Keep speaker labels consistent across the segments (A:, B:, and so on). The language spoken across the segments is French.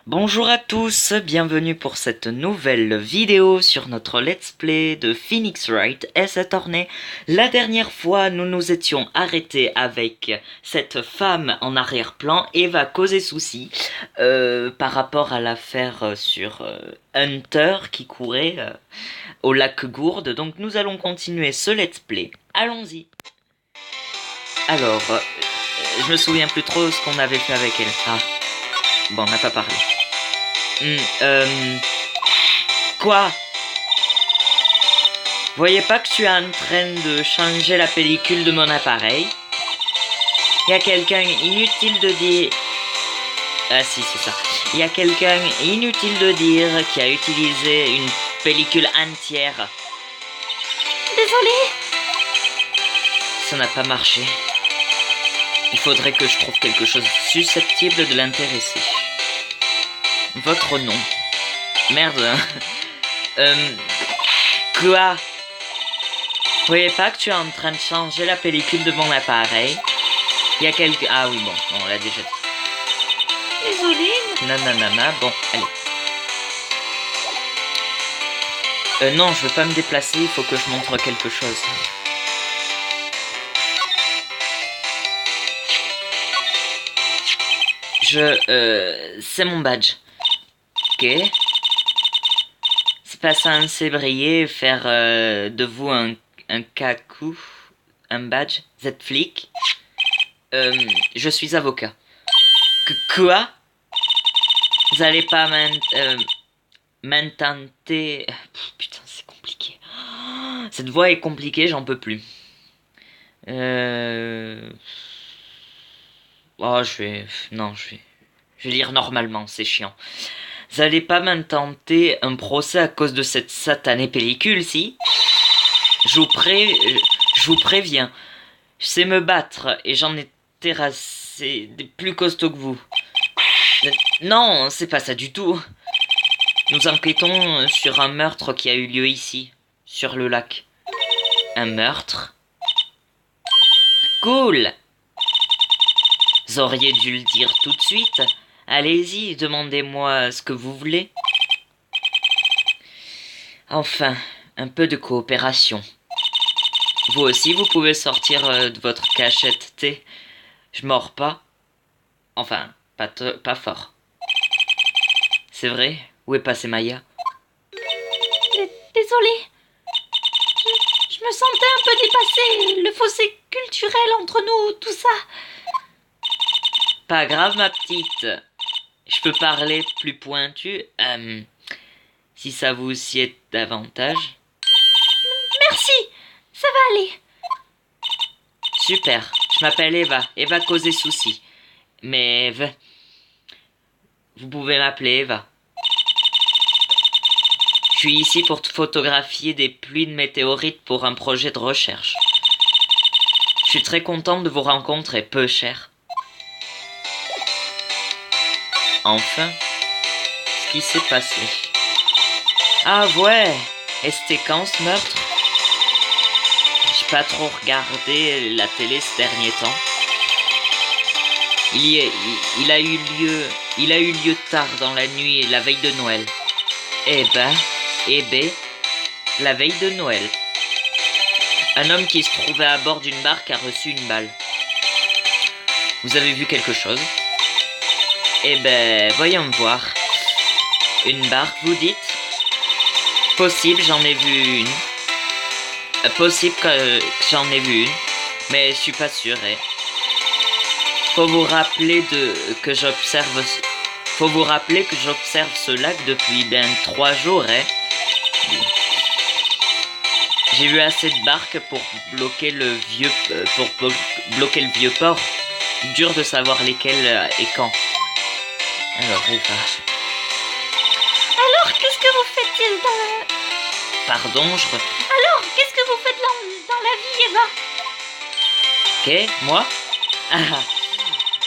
A: Bonjour à tous, bienvenue pour cette nouvelle vidéo sur notre let's play de Phoenix Wright Ace Attorney. La dernière fois, nous nous étions arrêtés avec cette femme en arrière-plan, Eva Causer-Souci, par rapport à l'affaire sur Hunter qui courait au lac Gourde. Donc nous allons continuer ce let's play. Allons-y. Alors, je me souviens plus trop ce qu'on avait fait avec elle. Ah, bon, on n'a pas parlé. Quoi? Voyez pas que tu es en train de changer la pellicule de mon appareil? Il y a quelqu'un inutile de dire... Ah si, c'est ça. Il y a quelqu'un inutile de dire qui a utilisé une pellicule entière.
B: Désolée.
A: Ça n'a pas marché. Il faudrait que je trouve quelque chose susceptible de l'intéresser. Votre nom. Merde. Quoi? Vous voyez pas que tu es en train de changer la pellicule de mon appareil? Il y a quelqu'un... Ah oui, bon, on l'a déjà dit.
B: Désolée.
A: Nanana, bon, allez. Non, je veux pas me déplacer, il faut que je montre quelque chose. C'est mon badge. Ok. C'est pas censé briller et faire de vous un cacou, un badge, vous êtes flic. Je suis avocat. Quoi? Vous allez pas m'intenter... Putain, c'est compliqué. Cette voix est compliquée, j'en peux plus. Oh, je vais lire normalement, c'est chiant. Vous allez pas m'intenter un procès à cause de cette satanée pellicule, si? Je vous préviens. Je sais me battre et j'en ai terrassé des plus costauds que vous. Non, c'est pas ça du tout. Nous enquêtons sur un meurtre qui a eu lieu ici, sur le lac. Un meurtre? Cool! Vous auriez dû le dire tout de suite. Allez-y, demandez-moi ce que vous voulez. Enfin, un peu de coopération. Vous aussi, vous pouvez sortir de votre cachette thé. Je mords pas. Enfin, pas fort. C'est vrai? Où est passée Maya?
B: Désolée. Je me sentais un peu dépassée. Le fossé culturel entre nous, tout ça.
A: Pas grave, ma petite. Je peux parler plus pointu. Si ça vous sied davantage.
B: Merci. Ça va aller.
A: Super. Je m'appelle Eva. Eva Causer-Souci. Mais Eve. Vous pouvez m'appeler Eva. Je suis ici pour photographier des pluies de météorites pour un projet de recherche. Je suis très contente de vous rencontrer, peu cher. Enfin, ce qui s'est passé. Ah ouais, et c'était quand ce meurtre? J'ai pas trop regardé la télé ces derniers temps. Il a eu lieu tard dans la nuit, la veille de Noël. Eh ben, la veille de Noël. Un homme qui se trouvait à bord d'une barque a reçu une balle. Vous avez vu quelque chose? Eh ben, voyons voir. Une barque, vous dites? Possible, j'en ai vu une. Possible que j'en ai vu une, mais je suis pas sûr. Faut vous rappeler que j'observe ce lac depuis 3 jours. J'ai vu assez de barques pour bloquer le vieux port. Dur de savoir lesquels et quand. Alors, Eva.
B: Alors, qu'est-ce que vous faites dans la...
A: Pardon,
B: Alors, qu'est-ce que vous faites dans la vie, Eva?
A: Ok, moi? Ah,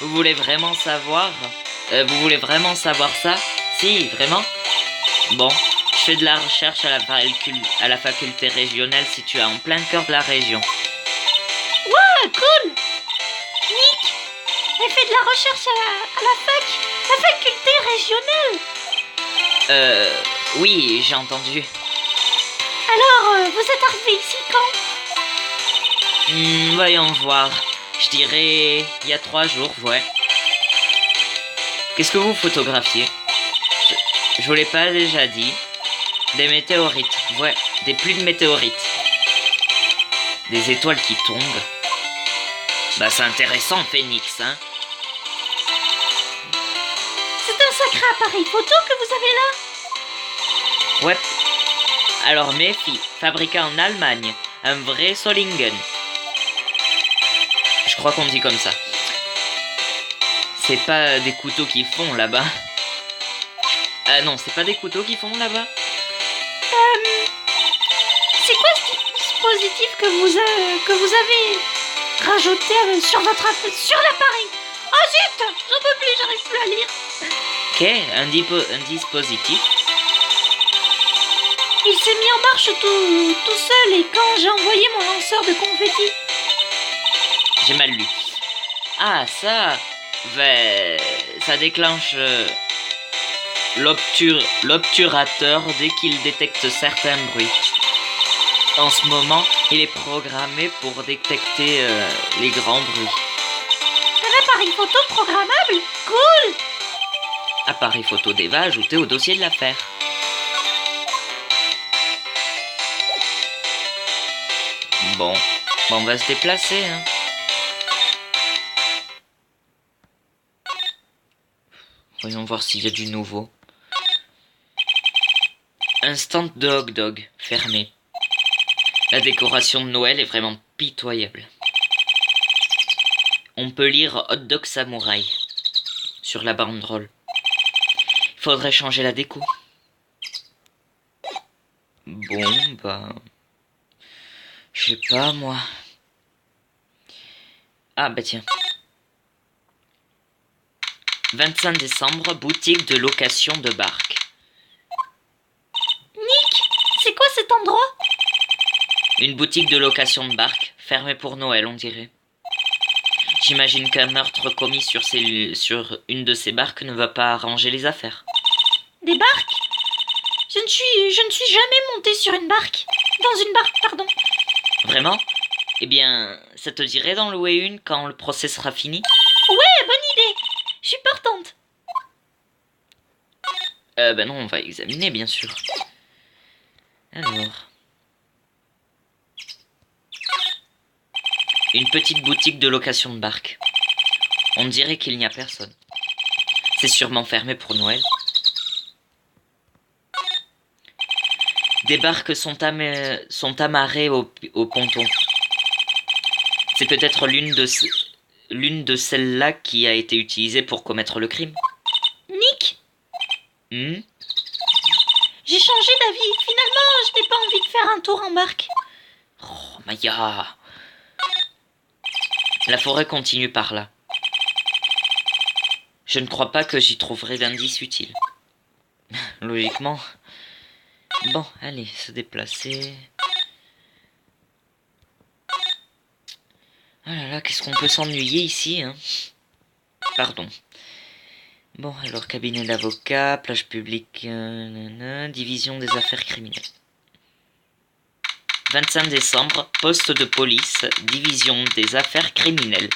A: vous voulez vraiment savoir? Vous voulez vraiment savoir ça? Si, vraiment? Bon, je fais de la recherche à la faculté régionale située en plein cœur de la région.
B: Wow, cool! Nick, elle fait de la recherche à la faculté régionale.
A: Oui, j'ai entendu.
B: Alors, vous êtes arrivé ici quand?
A: Voyons voir. Je dirais il y a 3 jours, ouais. Qu'est-ce que vous photographiez? Je vous l'ai pas déjà dit. Des météorites, ouais, des pluies de météorites. Des étoiles qui tombent. Bah c'est intéressant, Phoenix, hein.
B: C'est un sacré appareil photo que vous avez là.
A: Ouais. Alors méfie, fabriqué en Allemagne. Un vrai Solingen. Je crois qu'on dit comme ça. C'est pas des couteaux qui font là-bas. Ah non, c'est pas des couteaux qui font là-bas.
B: C'est quoi ce dispositif que vous avez rajouté sur l'appareil? Oh zut, j'en peux plus, j'arrive plus à lire.
A: Qu'est un dispositif?
B: Il s'est mis en marche tout seul et quand j'ai envoyé mon lanceur de confettis.
A: J'ai mal lu. Ah ça, ben, ça déclenche l'obturateur dès qu'il détecte certains bruits. En ce moment, il est programmé pour détecter les grands bruits.
B: Un appareil photo programmable? Cool!
A: Appareil photo d'Eva ajouté au dossier de l'affaire. Bon, on va se déplacer, hein. Voyons voir s'il y a du nouveau. Un stand de hot dog fermé. La décoration de Noël est vraiment pitoyable. On peut lire Hot Dog Samouraï sur la banderole. Il faudrait changer la déco. Bon, bah... je sais pas, moi. Ah, bah tiens. 25 décembre, boutique de location de barque.
B: Nick, c'est quoi cet endroit?
A: Une boutique de location de barque, fermée pour Noël, on dirait. J'imagine qu'un meurtre commis sur une de ces barques ne va pas arranger les affaires.
B: Des barques? Je ne suis jamais montée sur une barque. Dans une barque, pardon.
A: Vraiment? Eh bien, ça te dirait d'en louer une quand le procès sera fini?
B: Ouais, bonne idée. Je suis partante.
A: Ben non, on va examiner, bien sûr. Alors... une petite boutique de location de barque. On dirait qu'il n'y a personne. C'est sûrement fermé pour Noël. Des barques sont amarrées au ponton. C'est peut-être l'une de celles-là qui a été utilisée pour commettre le crime.
B: Nick,
A: Hmm?
B: j'ai changé d'avis. Finalement, je n'ai pas envie de faire un tour en barque.
A: Oh, Maya! La forêt continue par là. Je ne crois pas que j'y trouverai d'indices utiles. Logiquement. Bon, allez, se déplacer. Ah là là, qu'est-ce qu'on peut s'ennuyer ici, hein? Pardon. Bon, alors, cabinet d'avocat, plage publique, division des affaires criminelles. 25 décembre, poste de police, division des affaires criminelles.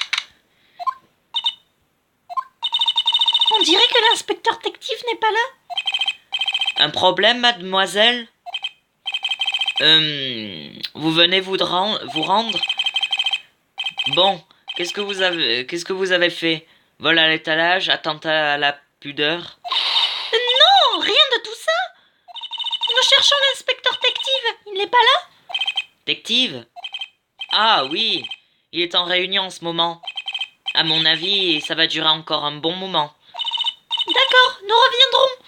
B: On dirait que l'inspecteur détective n'est pas là.
A: Un problème, mademoiselle? Vous venez vous rendre? Bon, qu'est-ce que vous avez fait? Vol à l'étalage, attentat à la pudeur?
B: Non, rien de tout ça. Nous cherchons l'inspecteur détective. Il n'est pas là?
A: Détective? Ah oui, il est en réunion en ce moment. À mon avis, ça va durer encore un bon moment.
B: D'accord, nous reviendrons.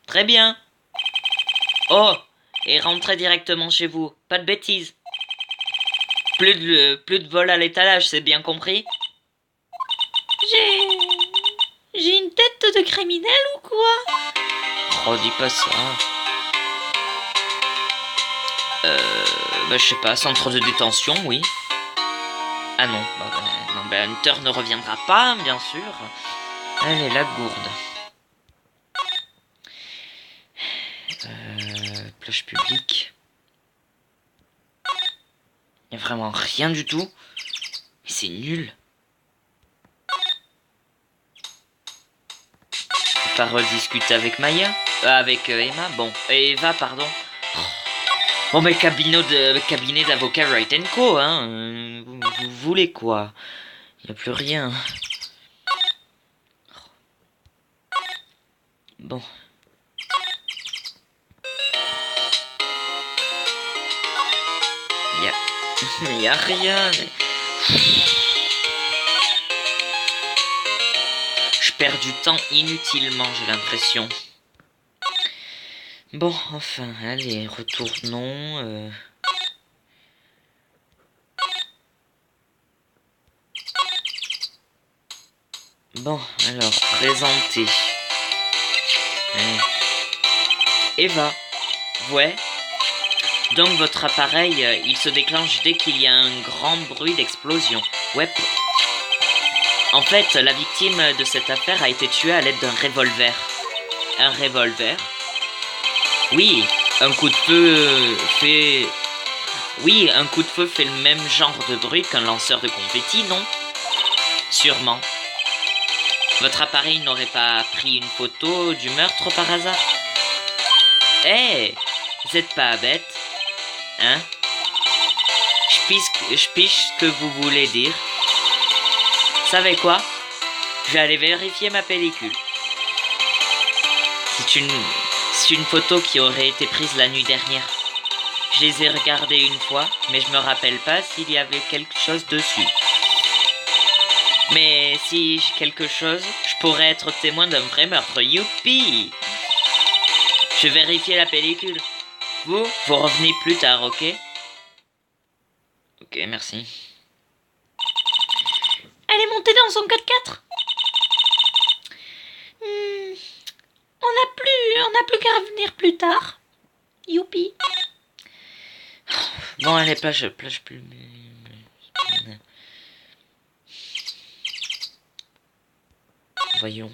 A: Très bien. Oh, et rentrez directement chez vous, pas de bêtises. Plus de vol à l'étalage, c'est bien compris?
B: J'ai une tête de criminel ou quoi?
A: Oh, dis pas ça. Bah, je sais pas, centre de détention, oui. Ah non, non, Hunter ne reviendra pas, bien sûr. Allez, la gourde. Plage publique. Il n'y a vraiment rien du tout. Mais c'est nul. Parole discute avec Maya. Avec Emma. Bon, Eva, pardon. Bon, mais cabinet d'avocat Wright Co, hein. Vous voulez quoi? Il n'y a plus rien. Bon. Il y a rien. Je perds du temps inutilement, j'ai l'impression. Bon, enfin, allez, retournons. Bon, alors, présenter. Eva. Ouais. Donc votre appareil, il se déclenche dès qu'il y a un grand bruit d'explosion. Ouais. En fait, la victime de cette affaire a été tuée à l'aide d'un revolver. Un revolver? Oui, un coup de feu fait... Oui, un coup de feu fait le même genre de bruit qu'un lanceur de confetti, non? Sûrement. Votre appareil n'aurait pas pris une photo du meurtre par hasard? Vous êtes pas bête? Hein? Je piche ce que vous voulez dire. Savez quoi? Je vais aller vérifier ma pellicule. C'est une photo qui aurait été prise la nuit dernière. Je les ai regardées une fois, mais je me rappelle pas s'il y avait quelque chose dessus. Mais si j'ai quelque chose, je pourrais être témoin d'un vrai meurtre. Youpi! Je vais vérifier la pellicule. Vous revenez plus tard, ok? Ok, merci.
B: Elle est montée dans son 4x4. On n'a plus qu'à revenir plus tard. Youpi.
A: Bon, allez, plage plus... Voyons.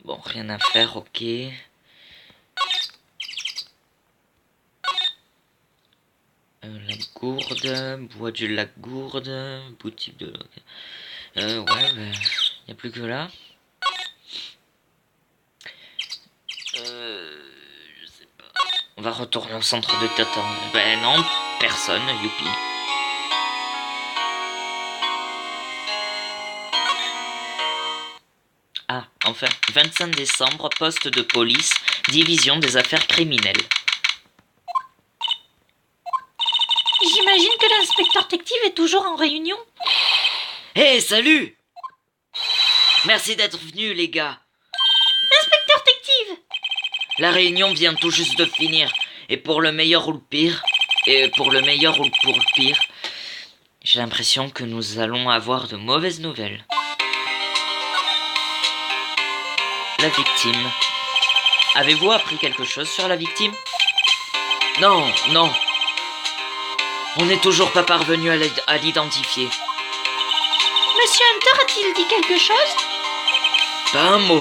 A: Bon, rien à faire, ok. La gourde, bois du lac Gourde, boutique de... ouais, bah, y a plus que là. Je sais pas. On va retourner au centre de Tatan. Ben non, personne, youpi. Ah, enfin, 25 décembre, poste de police, division des affaires criminelles.
B: J'imagine que l'inspecteur détective est toujours en réunion.
A: Hé, salut! Merci d'être venus, les gars.
B: Inspecteur détective!
A: La réunion vient tout juste de finir. Et pour le meilleur ou le pire, pour le pire, j'ai l'impression que nous allons avoir de mauvaises nouvelles. La victime. Avez-vous appris quelque chose sur la victime? Non. On n'est toujours pas parvenu à l'identifier.
B: Monsieur Hunter a-t-il dit quelque chose?
A: Pas un mot.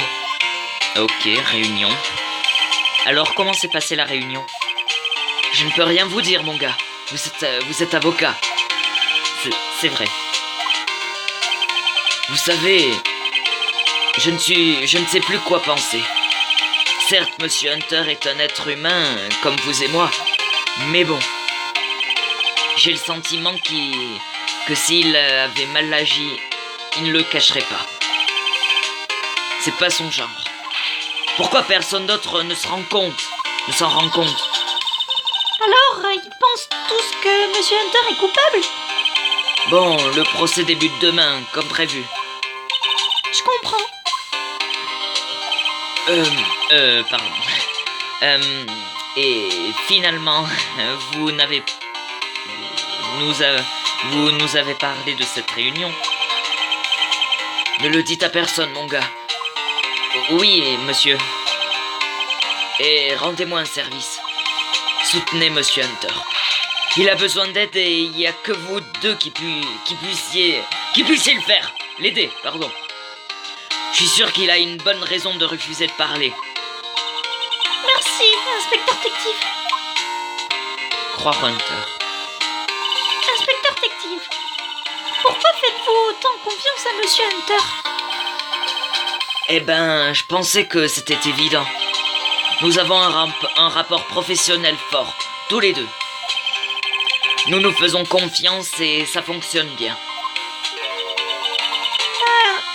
A: Ok, réunion. Alors, comment s'est passée la réunion? Je ne peux rien vous dire, mon gars. Vous êtes avocat. C'est vrai. Vous savez, je ne sais plus quoi penser. Certes, Monsieur Hunter est un être humain, comme vous et moi. Mais bon, j'ai le sentiment que s'il avait mal agi, il ne le cacherait pas. C'est pas son genre. Pourquoi personne d'autre ne s'en rend compte?
B: Alors, ils pensent tous que Monsieur Hunter est coupable?
A: Bon, le procès débute demain, comme prévu.
B: Je comprends.
A: Pardon. Et finalement, vous nous avez parlé de cette réunion. Ne le dites à personne, mon gars. Oui, monsieur. Et rendez-moi un service. Soutenez Monsieur Hunter. Il a besoin d'aide et il n'y a que vous deux qui puissiez le faire. L'aider, pardon. Je suis sûr qu'il a une bonne raison de refuser de parler.
B: Merci, inspecteur détective.
A: croire Hunter.
B: Inspecteur détective, pourquoi faites-vous autant confiance à Monsieur Hunter?
A: Eh ben, je pensais que c'était évident. Nous avons un rapport professionnel fort, tous les deux. Nous nous faisons confiance et ça fonctionne bien.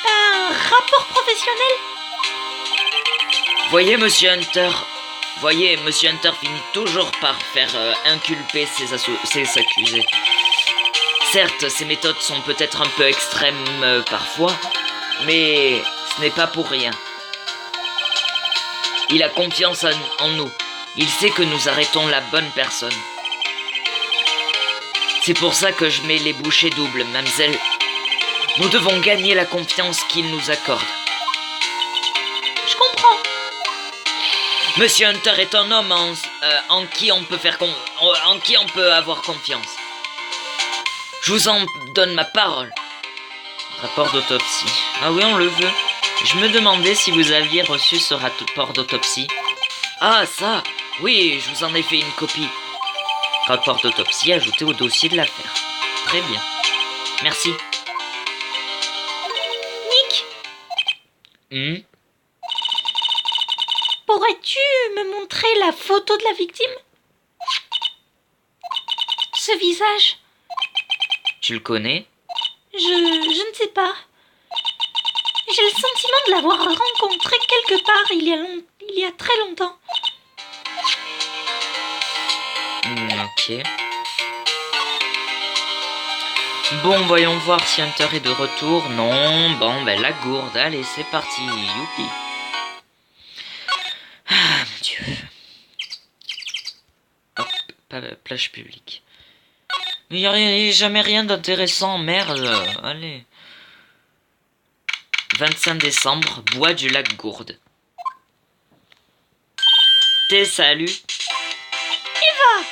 B: Un rapport professionnel?
A: Voyez, Monsieur Hunter finit toujours par faire inculper ses accusés. Certes, ses méthodes sont peut-être un peu extrêmes parfois, mais ce n'est pas pour rien. Il a confiance en nous. Il sait que nous arrêtons la bonne personne. C'est pour ça que je mets les bouchées doubles, mademoiselle. Nous devons gagner la confiance qu'il nous accorde.
B: Je comprends.
A: Monsieur Hunter est un homme en qui on peut avoir confiance. Je vous en donne ma parole. Rapport d'autopsie. Ah oui, on le veut. Je me demandais si vous aviez reçu ce rapport d'autopsie. Ah, ça. Oui, je vous en ai fait une copie. Rapport d'autopsie ajouté au dossier de l'affaire. Très bien. Merci.
B: Nick, pourrais-tu me montrer la photo de la victime? Ce visage,
A: Tu le connais?
B: je ne sais pas. J'ai le sentiment de l'avoir rencontré quelque part il y a très longtemps.
A: Ok. Bon, voyons voir si Hunter est de retour. Non, bon, ben la gourde. Allez, c'est parti. Youpi. Ah, mon Dieu. Hop, plage publique. Il n'y a jamais rien d'intéressant, merde. Allez. 25 décembre, bois du lac Gourde. Salut.
B: Eva!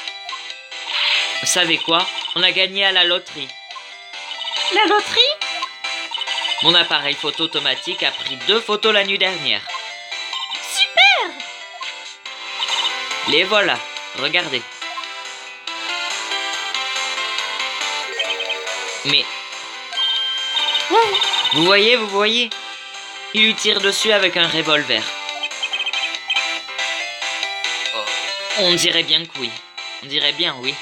A: Vous savez quoi? On a gagné à la loterie.
B: La loterie?
A: Mon appareil photo automatique a pris 2 photos la nuit dernière.
B: Super!
A: Les voilà, regardez. Mais... Vous voyez? Il lui tire dessus avec un revolver. Oh, on dirait bien que oui. On dirait bien oui.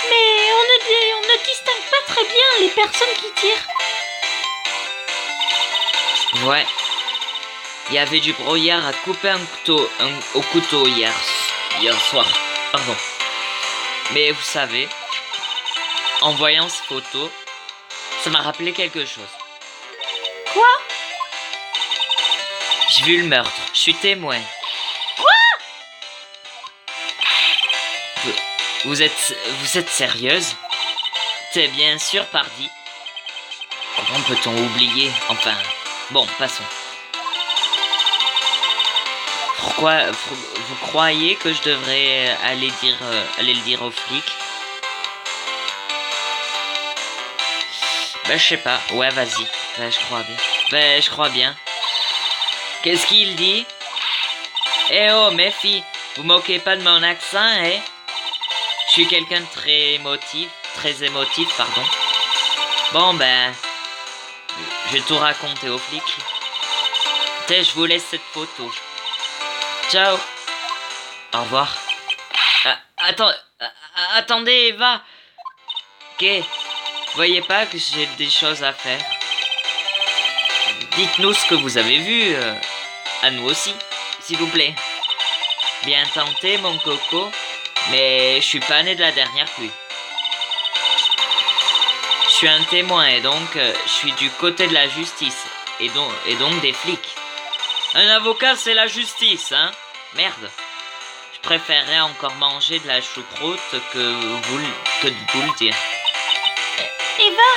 B: Mais on ne distingue pas très bien les personnes qui tirent.
A: Ouais. Il y avait du brouillard à couper au couteau hier soir. Pardon. Mais vous savez, en voyant ces photos, ça m'a rappelé quelque chose.
B: Quoi?
A: J'ai vu le meurtre. Je suis témoin.
B: Quoi?
A: Vous êtes sérieuse? C'est bien sûr, pardi. Comment peut-on oublier? Enfin, bon, passons. Pourquoi vous croyez que je devrais aller le dire aux flics? Ben, je sais pas. Ouais, vas-y. Ben, je crois bien. Qu'est-ce qu'il dit? Eh oh, mes filles, vous moquez pas de mon accent, hein? Je suis quelqu'un de très émotif, pardon. Bon, ben, je vais tout raconter aux flics. Je vous laisse cette photo. Ciao. Au revoir. Attendez, Eva. Ok. Voyez pas que j'ai des choses à faire. Dites-nous ce que vous avez vu. À nous aussi, s'il vous plaît. Bien tenté, mon coco. Mais je suis pas né de la dernière pluie. Je suis un témoin et donc je suis du côté de la justice. Et donc des flics. Un avocat, c'est la justice, hein? Merde. Je préférerais encore manger de la choucroute que de vous le dire.
B: Eva!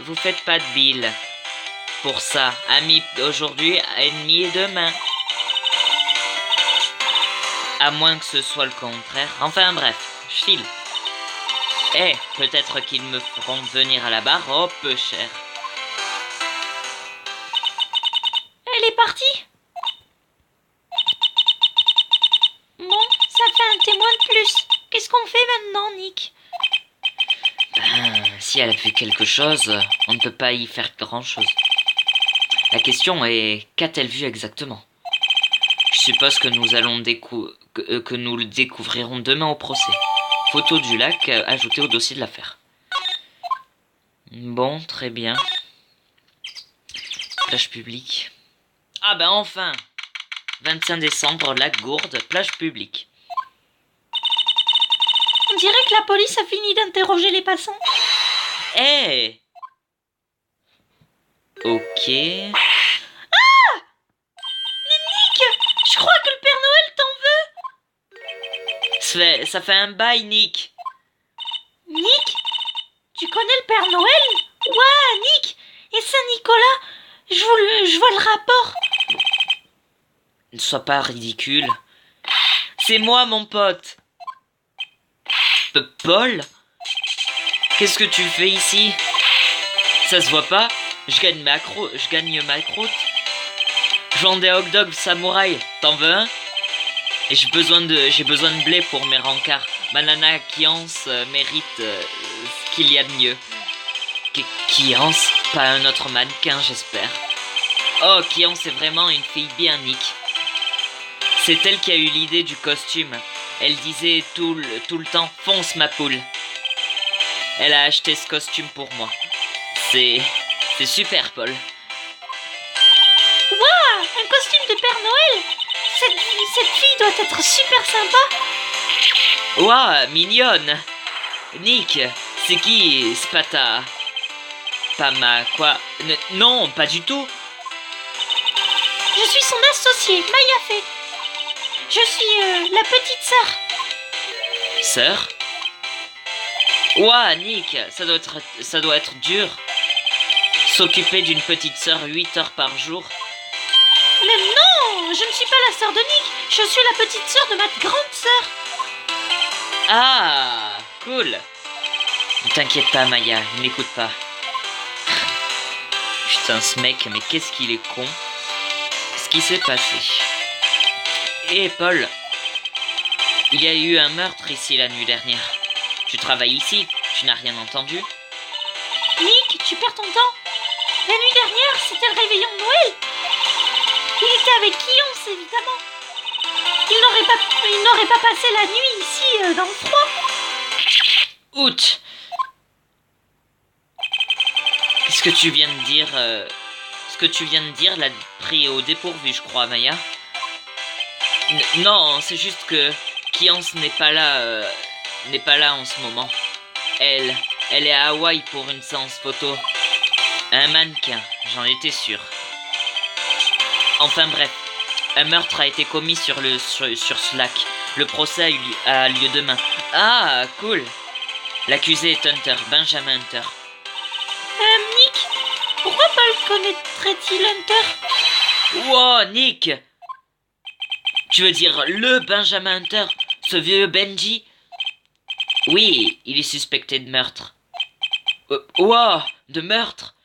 A: Vous faites pas de bile. Pour ça, ami aujourd'hui, ennemi demain. À moins que ce soit le contraire. Enfin bref, je file. Peut-être qu'ils me feront venir à la barre, oh peu cher.
B: Elle est partie? plus. Qu'est-ce qu'on fait maintenant, Nick?
A: Si elle a vu quelque chose, on ne peut pas y faire grand-chose. La question est, qu'a-t-elle vu exactement? Je suppose que que nous le découvrirons demain au procès. Photo du lac ajoutée au dossier de l'affaire. Bon, très bien. Plage publique. Ah ben enfin! 25 décembre, lac Gourde, plage publique.
B: On dirait que la police a fini d'interroger les passants.
A: Eh! Ok.
B: Nick, je crois que le Père Noël t'en veut.
A: Ça fait un bail, Nick.
B: Nick, tu connais le Père Noël? Ouais, Nick. Et Saint-Nicolas, je vois le rapport.
A: Ne sois pas ridicule. C'est moi, mon pote. Paul? Qu'est-ce que tu fais ici? Ça se voit pas? Je gagne ma croûte. Je vends des hot dogs samouraï. T'en veux un? Et j'ai besoin de blé pour mes rencarts. Ma nana Kiance mérite ce qu'il y a de mieux. Kiance? Pas un autre mannequin, j'espère. Oh, Kiance est vraiment une fille bien, Nick. C'est elle qui a eu l'idée du costume. Elle disait tout le temps « Fonce ma poule ». Elle a acheté ce costume pour moi. C'est super, Paul.
B: Waouh, un costume de Père Noël. Cette fille doit être super sympa.
A: Ouah, mignonne. Nick, c'est qui Spata? Pas ma quoi? Non, pas du tout.
B: Je suis son associée, Maya Fay. Je suis la petite sœur.
A: Sœur? Ouah, Nick, ça doit être dur. S'occuper d'une petite sœur 8 heures par jour.
B: Mais non, je ne suis pas la sœur de Nick. Je suis la petite sœur de ma grande sœur.
A: Ah, cool. Ne t'inquiète pas, Maya, il m'écoute pas. Putain, ce mec, mais qu'est-ce qu'il est con. Ce qui s'est passé. Hé, Paul. Il y a eu un meurtre ici la nuit dernière. Tu travailles ici, tu n'as rien entendu?
B: Nick, tu perds ton temps. La nuit dernière, c'était le réveillon de Noël. Il était avec Kiance, évidemment. Il n'aurait pas passé la nuit ici, dans le froid.
A: Out. Qu'est-ce que tu viens de dire Ce que tu viens de dire l'a pris au dépourvu, je crois, Maya. Non, c'est juste que Kiance n'est pas là en ce moment. Elle est à Hawaï pour une séance photo. Un mannequin, j'en étais sûr. Enfin bref, un meurtre a été commis sur ce lac. Le procès a lieu demain. Ah, cool. L'accusé est Hunter, Benjamin Hunter.
B: Nick, pourquoi Paul connaîtrait-il Hunter?
A: Wow, Nick! Tu veux dire le Benjamin Hunter? Ce vieux Benji? Oui, il est suspecté de meurtre. Wow, de meurtre?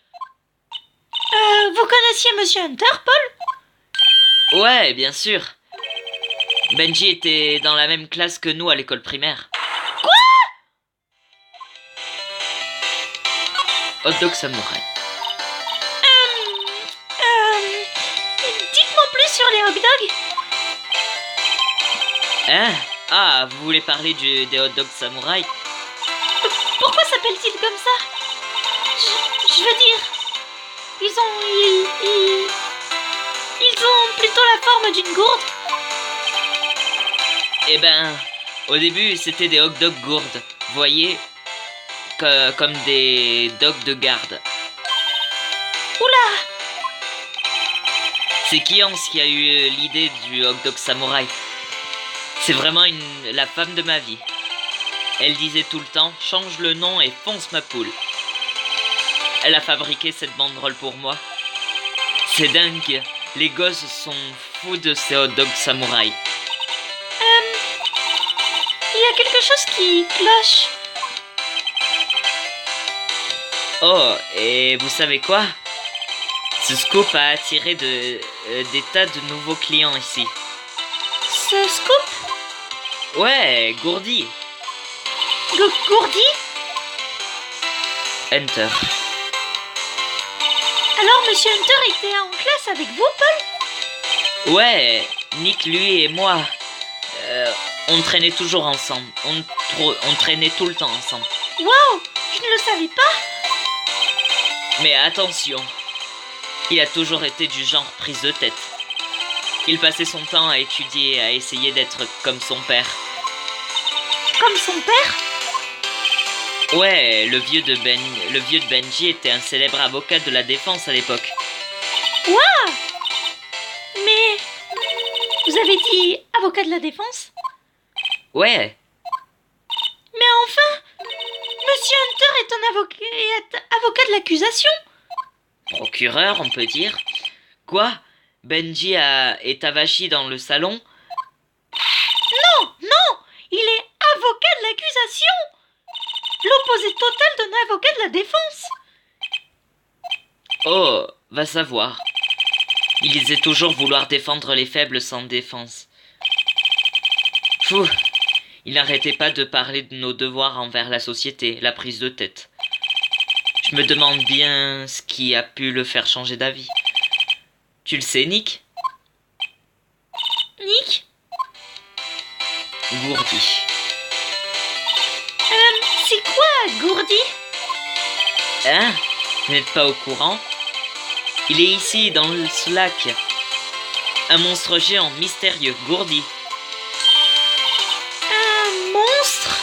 B: Vous connaissiez Monsieur Hunter, Paul?
A: Ouais, bien sûr. Benji était dans la même classe que nous à l'école primaire.
B: Quoi?
A: Hot dog samouraï.
B: Dites-moi plus sur les hot dogs.
A: Hein? Ah, vous voulez parler des hot dogs samouraï?
B: Pourquoi s'appelle-t-il comme ça? Je veux dire, ils ont plutôt la forme d'une gourde.
A: Eh ben, au début, c'était des hot dogs gourdes. Vous voyez? Comme des dogs de garde.
B: Oula!
A: C'est Kiance qui a eu l'idée du hot dog samouraï. C'est vraiment la femme de ma vie. Elle disait tout le temps, change le nom et fonce ma poule. Elle a fabriqué cette banderole pour moi. C'est dingue, les gosses sont fous de ces hot dogs samouraï.
B: Il y a quelque chose qui cloche.
A: Oh, et vous savez quoi? Ce scoop a attiré des tas de nouveaux clients ici.
B: Ce scoop?
A: Ouais, Gourdi.
B: Gourdi?
A: Hunter.
B: Alors Monsieur Hunter était en classe avec vous, Paul?
A: Ouais, Nick, lui et moi, on traînait toujours ensemble. On traînait tout le temps ensemble.
B: Waouh, je ne le savais pas.
A: Mais attention, il a toujours été du genre prise de tête. Il passait son temps à étudier, à essayer d'être comme son père.
B: Comme son père?
A: Ouais, le vieux de Benji était un célèbre avocat de la défense à l'époque.
B: Waouh! Mais vous avez dit avocat de la défense?
A: Ouais,
B: Mais enfin, Monsieur Hunter est un avocat de l'accusation.
A: procureur, on peut dire. Quoi? Benji est avachi dans le salon?
B: Non, non, il est avocat de l'accusation. L'opposé total d'un avocat de la défense.
A: Oh, va savoir. Il disait toujours vouloir défendre les faibles sans défense. Fou, il n'arrêtait pas de parler de nos devoirs envers la société, la prise de tête. Je me demande bien ce qui a pu le faire changer d'avis. Tu le sais, Nick?
B: Nick?
A: Gourdi.
B: C'est quoi, Gourdi?
A: Hein? Vous n'êtes pas au courant? Il est ici, dans le Slack. Un monstre géant, mystérieux, Gourdi.
B: Un monstre?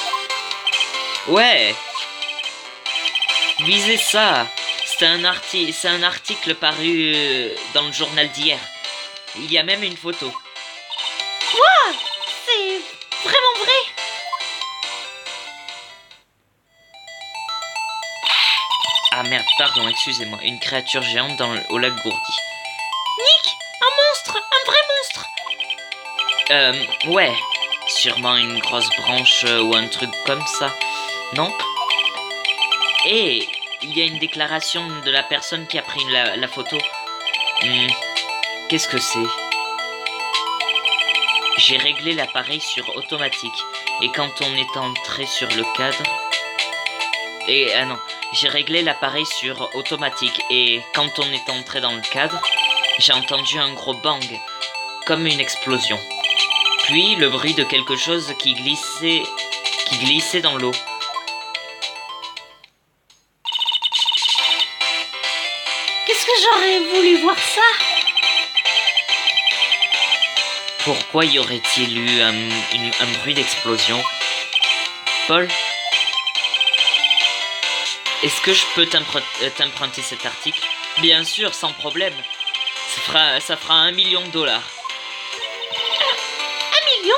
A: Ouais. Visez ça. C'est un article paru dans le journal d'hier. Il y a même une photo.
B: Waouh! C'est vraiment vrai?
A: Ah merde, pardon, excusez-moi. Une créature géante au lac Gourdi.
B: Nick, un monstre, un vrai monstre.
A: Ouais. Sûrement une grosse branche ou un truc comme ça. Non? Et il y a une déclaration de la personne qui a pris la photo. Qu'est-ce que c'est? J'ai réglé l'appareil sur automatique. Et quand on est entré sur le cadre... Ah non, j'ai réglé l'appareil sur automatique. Et quand on est entré dans le cadre, j'ai entendu un gros bang. Comme une explosion. Puis le bruit de quelque chose qui glissait dans l'eau.
B: Qu'est-ce que j'aurais voulu voir ça?
A: Pourquoi y aurait-il eu un bruit d'explosion? Paul? Est-ce que je peux t'emprunter cet article? Bien sûr, sans problème. Ça fera 1 million de $.
B: 1 million?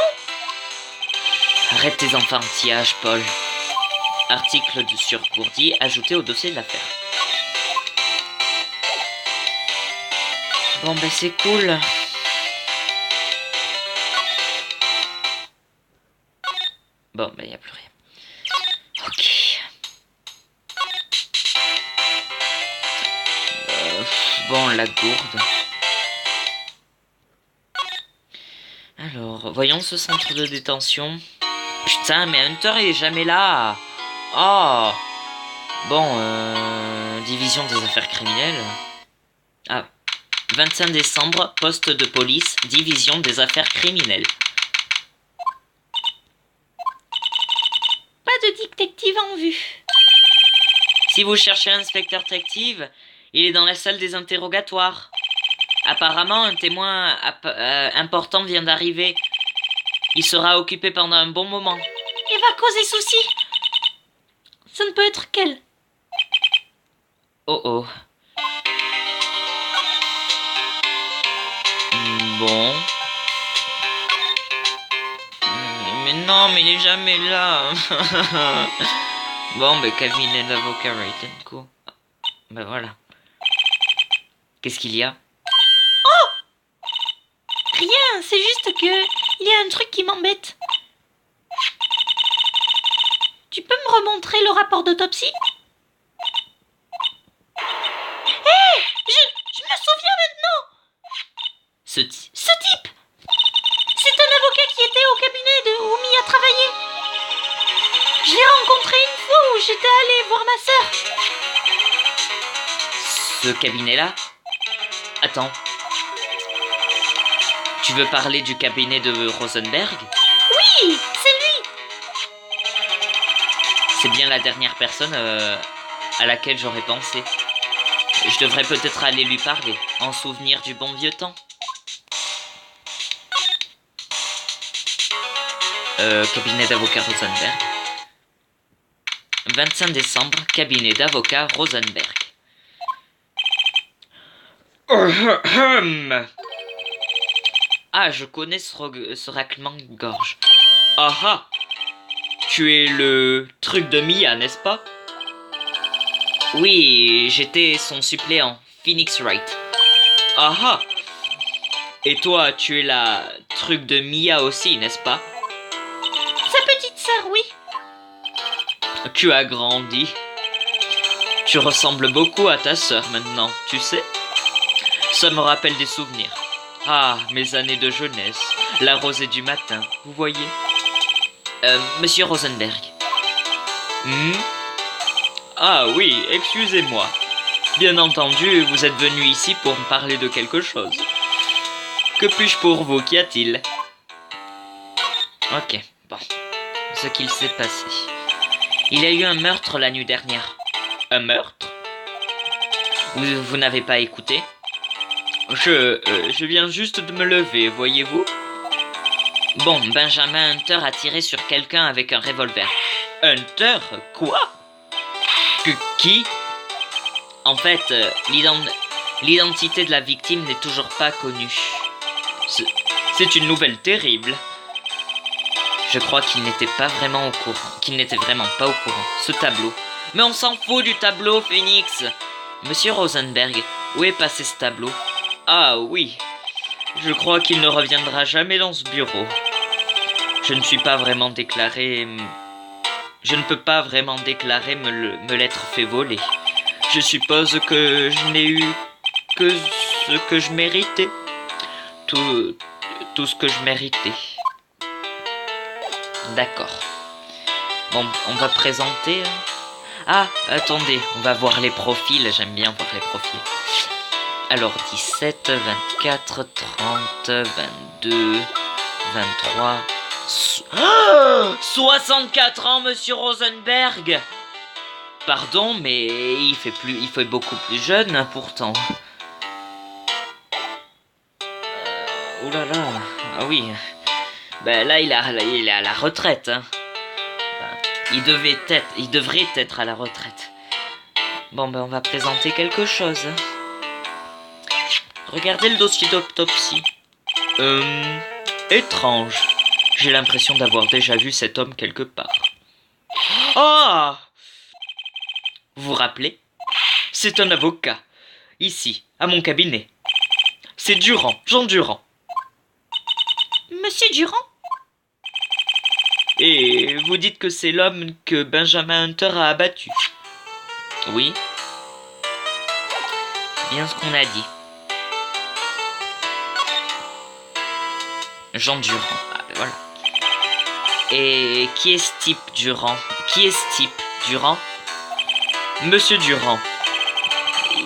A: Arrête tes enfantillages, Paul. Article sur Gourdi ajouté au dossier de l'affaire. Bon, ben c'est cool. Bon, ben y a plus rien. Ok. Bon, la gourde. Alors, voyons ce centre de détention. Putain, mais Hunter il est jamais là. Oh. Bon, division des affaires criminelles. Ah. 25 décembre, poste de police, division des affaires criminelles.
B: Pas de détective en vue.
A: Si vous cherchez l'inspecteur détective, il est dans la salle des interrogatoires. Apparemment, un témoin important vient d'arriver. Il sera occupé pendant un bon moment.
B: Et va causer souci. Ça ne peut être qu'elle.
A: Oh oh. Bon. Mais non, mais il est jamais là. Bon, ben cabinet d'avocat Right & Co. Ben voilà. Qu'est-ce qu'il y a?
B: Rien, c'est juste que il y a un truc qui m'embête. Tu peux me remontrer le rapport d'autopsie? Hé, je me souviens maintenant.
A: Ce
B: Ce type, c'est un avocat qui était au cabinet de Oumi à voir ma sœur.
A: Ce cabinet-là? Attends. Tu veux parler du cabinet de Rosenberg?
B: Oui, c'est lui.
A: C'est bien la dernière personne à laquelle j'aurais pensé. Je devrais peut-être aller lui parler, en souvenir du bon vieux temps. Cabinet d'avocat Rosenberg. 25 décembre, cabinet d'avocat Rosenberg. Ah, je connais ce raclement de gorge. Ah ah! Tu es le truc de Mia, n'est-ce pas? Oui, j'étais son suppléant, Phoenix Wright. Ah ah! Et toi, tu es la truc de Mia aussi, n'est-ce pas?
B: Sa petite sœur, oui.
A: Tu as grandi. Tu ressembles beaucoup à ta sœur maintenant, tu sais? Ça me rappelle des souvenirs. Ah, mes années de jeunesse, la rosée du matin, vous voyez? Monsieur Rosenberg. Ah oui, excusez-moi. Bien entendu, vous êtes venu ici pour me parler de quelque chose. Que puis-je pour vous? Qu'y a-t-il? Ok, bon. Ce qu'il s'est passé. Il y a eu un meurtre la nuit dernière. Un meurtre? Vous n'avez pas écouté? Je viens juste de me lever, voyez-vous? Bon, Benjamin Hunter a tiré sur quelqu'un avec un revolver. Hunter? Quoi? Qui? En fait, l'identité de la victime n'est toujours pas connue. C'est une nouvelle terrible. Je crois qu'il n'était pas vraiment au courant. Qu'il n'était vraiment pas au courant. Ce tableau. Mais on s'en fout du tableau, Phoenix. Monsieur Rosenberg, où est passé ce tableau? Ah oui. Je crois qu'il ne reviendra jamais dans ce bureau. Je ne suis pas vraiment déclaré... Je ne peux pas vraiment déclarer me l'être fait voler. Je suppose que je n'ai eu que ce que je méritais. Tout ce que je méritais. D'accord. Bon, on va présenter... Ah, attendez, on va voir les profils. J'aime bien voir les profils. Alors, 17, 24, 30, 22, 23... 64 ans, monsieur Rosenberg! Pardon, mais il fait beaucoup plus jeune, pourtant. Oh là là, ah oui. Ben là, il est à la retraite. Hein. Il devrait être à la retraite. Bon, ben on va présenter quelque chose. Regardez le dossier d'autopsie. Étrange. J'ai l'impression d'avoir déjà vu cet homme quelque part. Ah! Vous vous rappelez? C'est un avocat. Ici, à mon cabinet. C'est Durand, Jean Durand.
B: Monsieur Durand?
A: Et vous dites que c'est l'homme que Benjamin Hunter a abattu. Oui. C'est bien ce qu'on a dit. Jean Durand. Ah, ben voilà. Et qui est ce type Durand? Qui est ce type Durand? Monsieur Durand.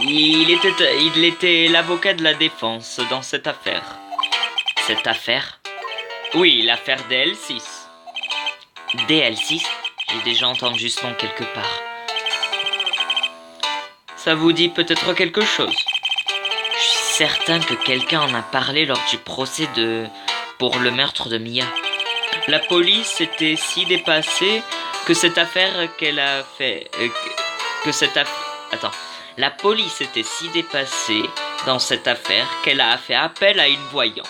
A: Il était l'avocat de la défense dans cette affaire. Cette affaire? Oui, l'affaire DL6. DL6? J'ai déjà entendu ce nom quelque part. Ça vous dit peut-être quelque chose? Je suis certain que quelqu'un en a parlé lors du procès pour le meurtre de Mia. La police était si dépassée que cette affaire qu'elle a fait... Attends. La police était si dépassée dans cette affaire qu'elle a fait appel à une voyante.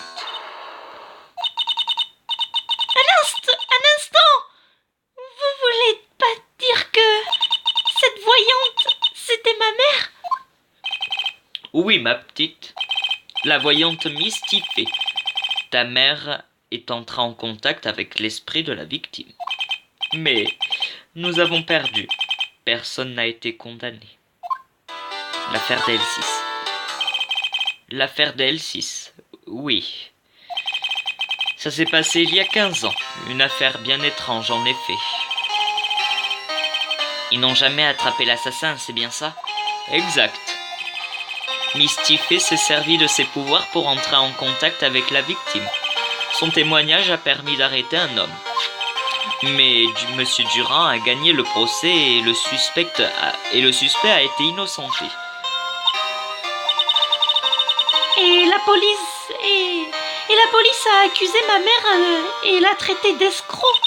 B: Un instant! Vous voulez pas dire que cette voyante, c'était ma mère?
A: Oui, ma petite. La voyante mystifée. Ta mère est entrée en contact avec l'esprit de la victime. Mais nous avons perdu. Personne n'a été condamné. L'affaire d'L6. L'affaire d'L6, oui. Ça s'est passé il y a 15 ans. Une affaire bien étrange, en effet. Ils n'ont jamais attrapé l'assassin, c'est bien ça? Exact. Mistifé s'est servi de ses pouvoirs pour entrer en contact avec la victime. Son témoignage a permis d'arrêter un homme. Mais Monsieur Durand a gagné le procès et le suspect a été innocenté.
B: Et la police a accusé ma mère et l'a traité d'escroc.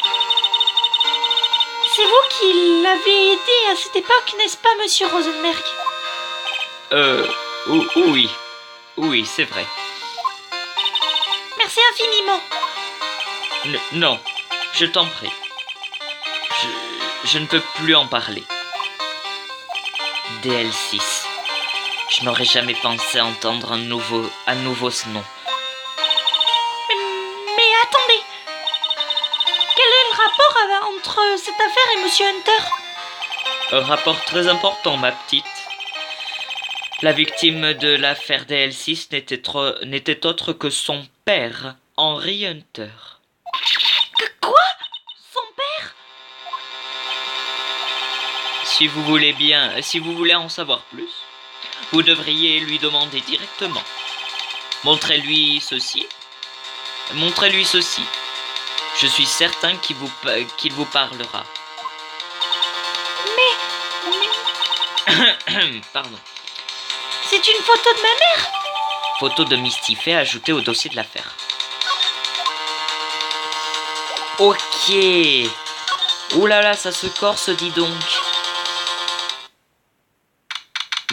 B: C'est vous qui l'avez aidé à cette époque, n'est-ce pas, monsieur Rosenberg?
A: Oui. Oui, c'est vrai.
B: Merci infiniment.
A: Non, je t'en prie. Je ne peux plus en parler. DL6. Je n'aurais jamais pensé entendre à nouveau ce nom.
B: Mais attendez. Quel est le rapport entre cette affaire et monsieur Hunter?
A: Un rapport très important, ma petite. La victime de l'affaire DL6 n'était autre que son père, Henry Hunter.
B: Quoi? Son père?
A: Si vous voulez en savoir plus, vous devriez lui demander directement. Montrez-lui ceci. Je suis certain qu'il vous parlera. Pardon.
B: C'est une photo de ma mère?
A: Photo de Mistifé ajoutée au dossier de l'affaire. Ok. Ouh là là, ça se corse, dis donc.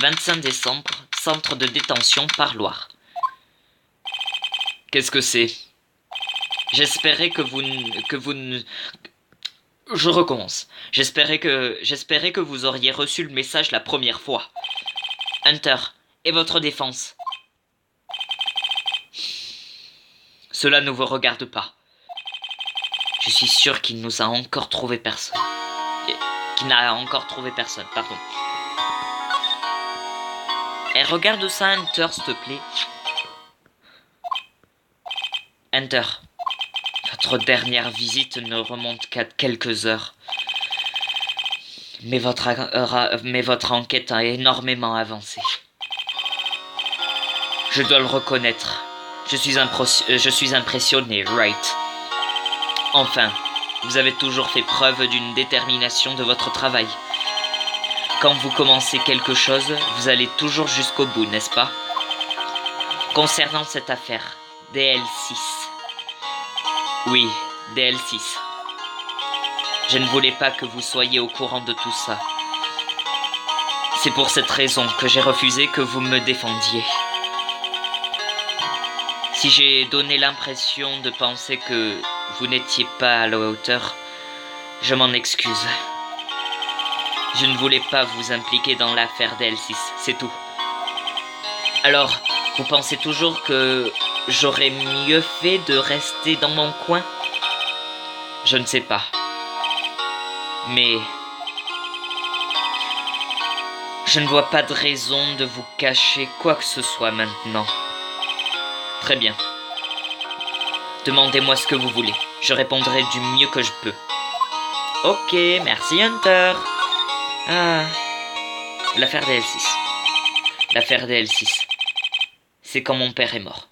A: 25 décembre, centre de détention Parloir. Qu'est-ce que c'est? J'espérais que vous ne... Je recommence. J'espérais que vous auriez reçu le message la première fois. Hunter, et votre défense? Cela ne vous regarde pas. Je suis sûr qu'il nous a encore trouvé personne. Qu'il n'a encore trouvé personne, pardon. Et regarde ça, Hunter, s'il te plaît. Hunter, votre dernière visite ne remonte qu'à quelques heures. Mais votre enquête a énormément avancé. Je dois le reconnaître. Je suis impressionné, Wright. Enfin, vous avez toujours fait preuve d'une détermination de votre travail. Quand vous commencez quelque chose, vous allez toujours jusqu'au bout, n'est-ce pas? Concernant cette affaire, DL6. Oui, DL6. Je ne voulais pas que vous soyez au courant de tout ça. C'est pour cette raison que j'ai refusé que vous me défendiez. Si j'ai donné l'impression de penser que vous n'étiez pas à la hauteur, je m'en excuse. Je ne voulais pas vous impliquer dans l'affaire DL6, c'est tout. Alors, vous pensez toujours que j'aurais mieux fait de rester dans mon coin? Je ne sais pas. Mais je ne vois pas de raison de vous cacher quoi que ce soit maintenant. Très bien. Demandez-moi ce que vous voulez. Je répondrai du mieux que je peux. Ok, merci Hunter. Ah, l'affaire DL6. L'affaire DL6. C'est quand mon père est mort.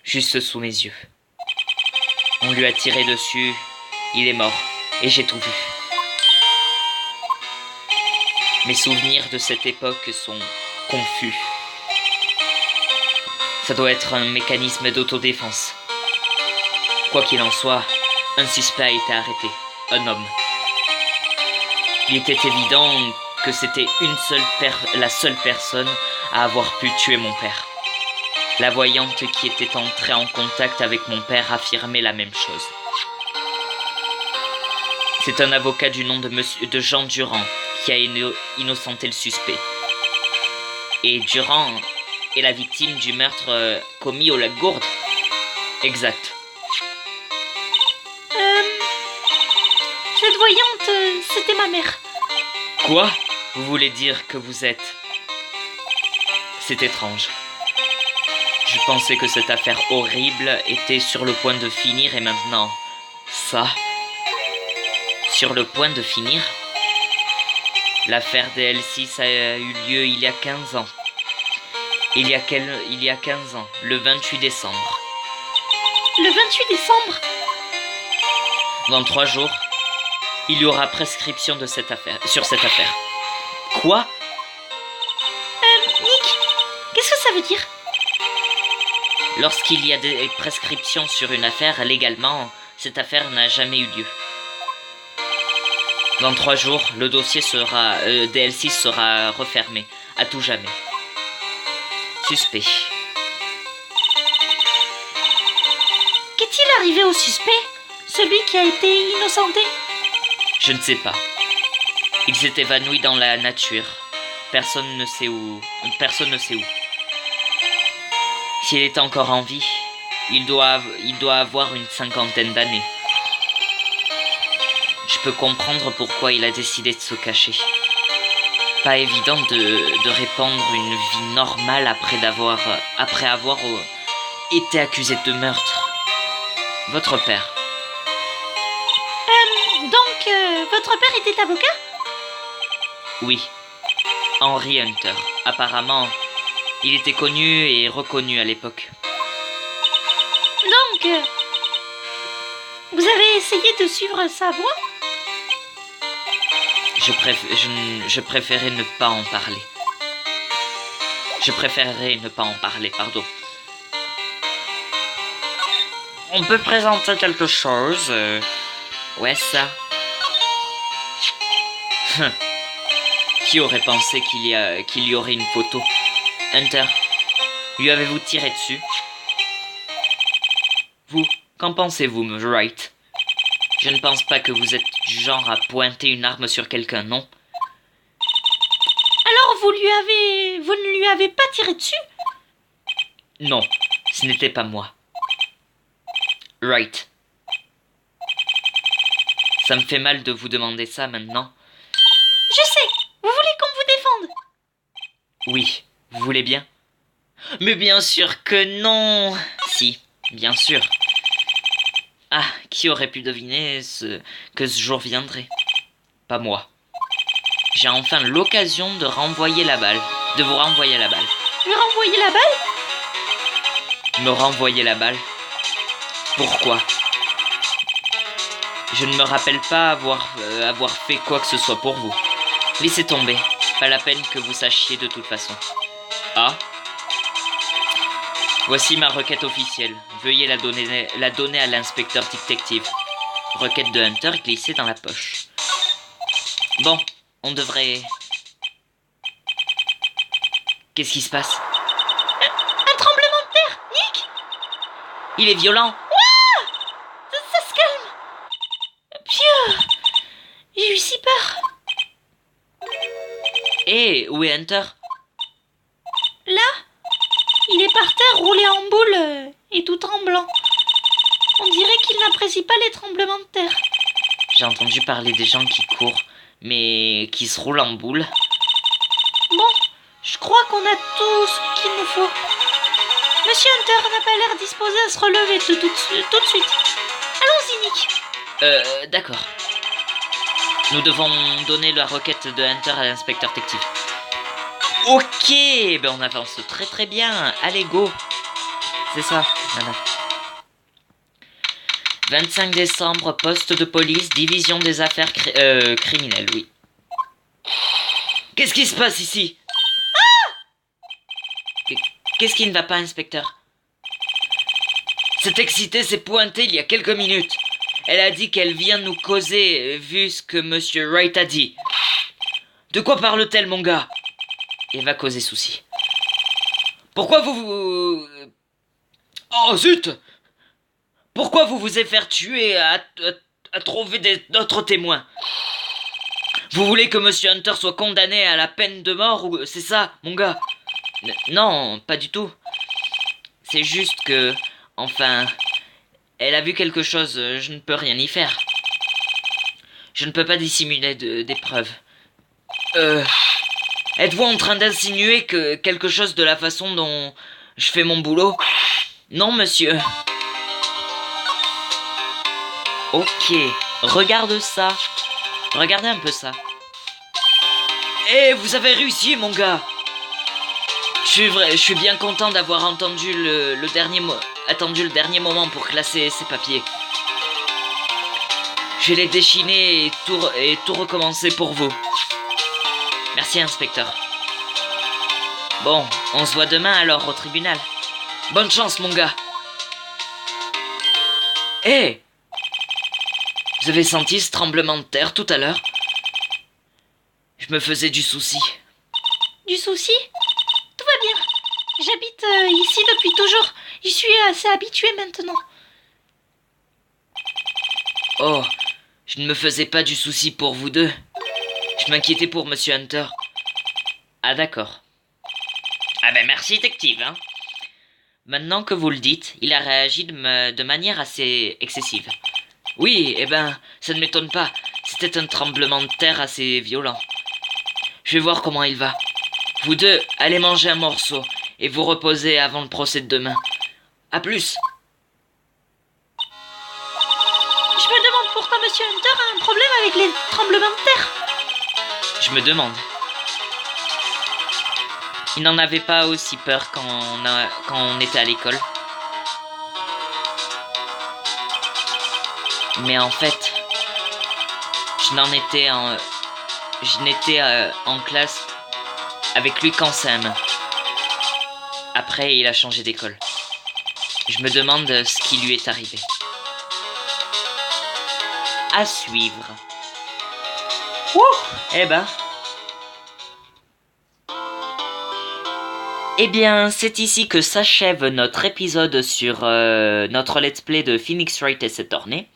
A: Juste sous mes yeux. On lui a tiré dessus, il est mort, et j'ai tout vu. Mes souvenirs de cette époque sont confus. Ça doit être un mécanisme d'autodéfense. Quoi qu'il en soit, un suspect a été arrêté, un homme. Il était évident que c'était la seule personne à avoir pu tuer mon père. La voyante qui était entrée en contact avec mon père affirmait la même chose. C'est un avocat du nom de Jean Durand qui a innocenté le suspect. Et Durand est la victime du meurtre commis au lac Gourde. Exact.
B: Cette voyante, c'était ma mère.
A: Quoi? Vous voulez dire que vous êtes... C'est étrange. Je pensais que cette affaire horrible était sur le point de finir et maintenant... Ça... sur le point de finir. L'affaire DL6 a eu lieu il y a 15 ans. Il y a 15 ans, le 28 décembre.
B: Le 28 décembre?
A: Dans 3 jours, il y aura prescription de cette affaire, sur cette affaire. Quoi?
B: Nick, qu'est-ce que ça veut dire?
A: Lorsqu'il y a des prescriptions sur une affaire, légalement, cette affaire n'a jamais eu lieu. Dans 3 jours, le dossier sera DL6 sera refermé, à tout jamais. Suspect.
B: Qu'est-il arrivé au suspect? Celui qui a été innocenté?
A: Je ne sais pas. Il s'est évanoui dans la nature. Personne ne sait où. S'il est encore en vie, il doit avoir une 50aine d'années. Je peux comprendre pourquoi il a décidé de se cacher. Pas évident de répandre une vie normale après avoir été accusé de meurtre. Votre père.
B: Donc, votre père était avocat?
A: Oui. Henry Hunter. Apparemment, il était connu et reconnu à l'époque.
B: Donc, vous avez essayé de suivre sa voie?
A: Je préférais ne pas en parler. Pardon. On peut présenter quelque chose. Ouais, ça. Qui aurait pensé qu'il y aurait une photo? Hunter, lui avez-vous tiré dessus? Vous, qu'en pensez-vous, Wright? Je ne pense pas que vous êtes du genre à pointer une arme sur quelqu'un, non?
B: Alors vous ne lui avez pas tiré dessus?
A: Non, ce n'était pas moi. Wright. Ça me fait mal de vous demander ça maintenant.
B: Je sais, vous voulez qu'on vous défende?
A: Oui, vous voulez bien? Mais bien sûr que non! Si, bien sûr. Ah, qui aurait pu deviner que ce jour viendrait? Pas moi. J'ai enfin l'occasion de renvoyer la balle. De vous renvoyer la balle.
B: Lui renvoyer la balle?
A: Me renvoyer la balle. Pourquoi? Je ne me rappelle pas avoir fait quoi que ce soit pour vous. Laissez tomber. Pas la peine que vous sachiez de toute façon. Ah? Voici ma requête officielle. Veuillez la donner à l'inspecteur détective. Requête de Hunter glissée dans la poche. Bon, on devrait... Qu'est-ce qui se passe?
B: Un tremblement de terre, Nick!
A: Il est violent.
B: Ça se calme. Pieu, j'ai eu si peur.
A: Hé, où est Hunter?
B: Là, il est par terre roulé en boule et tout tremblant. On dirait qu'il n'apprécie pas les tremblements de terre.
A: J'ai entendu parler des gens qui courent, mais qui se roulent en boule.
B: Bon, je crois qu'on a tout ce qu'il nous faut. Monsieur Hunter n'a pas l'air disposé à se relever tout de suite. Allons-y, Nick.
A: D'accord. Nous devons donner la requête de Hunter à l'inspecteur détective. Ok, ben on avance très très bien. Allez, go. C'est ça, madame. 25 décembre, poste de police, division des affaires criminelles, oui. Qu'est-ce qui se passe ici? Qu'est-ce qui ne va pas, inspecteur? Cette excitée s'est pointée il y a quelques minutes. Elle a dit qu'elle vient nous causer, vu ce que Monsieur Wright a dit. De quoi parle-t-elle, mon gars? Et va causer souci. Pourquoi vous... Oh, zut! Pourquoi vous vous êtes fait tuer à trouver d'autres témoins? Vous voulez que Monsieur Hunter soit condamné à la peine de mort, ou c'est ça, mon gars? Non, pas du tout. C'est juste que... Enfin... Elle a vu quelque chose, je ne peux rien y faire. Je ne peux pas dissimuler des preuves. Êtes-vous en train d'insinuer que quelque chose de la façon dont je fais mon boulot? Non, monsieur. Ok, regarde ça. Regardez un peu ça. Eh, vous avez réussi, mon gars. Je suis bien content d'avoir entendu attendu le dernier moment pour classer ces papiers. Je l'ai déchiné et tout recommencer pour vous. Merci, inspecteur. Bon, on se voit demain alors au tribunal. Bonne chance, mon gars. Hé! Vous avez senti ce tremblement de terre tout à l'heure? Je me faisais du souci.
B: Du souci? Tout va bien. J'habite ici depuis toujours. J'y suis assez habituée maintenant.
A: Oh, je ne me faisais pas du souci pour vous deux. Je m'inquiétais pour Monsieur Hunter. Ah d'accord. Ah ben merci, détective, hein. Maintenant que vous le dites, il a réagi de manière assez excessive. Oui, eh ben, ça ne m'étonne pas. C'était un tremblement de terre assez violent. Je vais voir comment il va. Vous deux, allez manger un morceau et vous reposer avant le procès de demain. À plus.
B: Je me demande pourquoi Monsieur Hunter a un problème avec les tremblements de terre.
A: Je me demande. Il n'en avait pas aussi peur quand on était à l'école. Mais en fait, je n'étais en classe avec lui qu'en CM1. Après, il a changé d'école. Je me demande ce qui lui est arrivé. À suivre. Eh ben. Eh bien, c'est ici que s'achève notre épisode sur notre let's play de Phoenix Wright et cette ornée.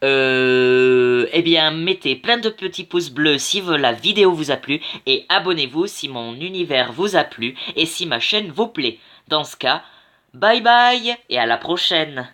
A: Eh bien, mettez plein de petits pouces bleus si la vidéo vous a plu et abonnez-vous si mon univers vous a plu et si ma chaîne vous plaît. Dans ce cas, bye bye et à la prochaine.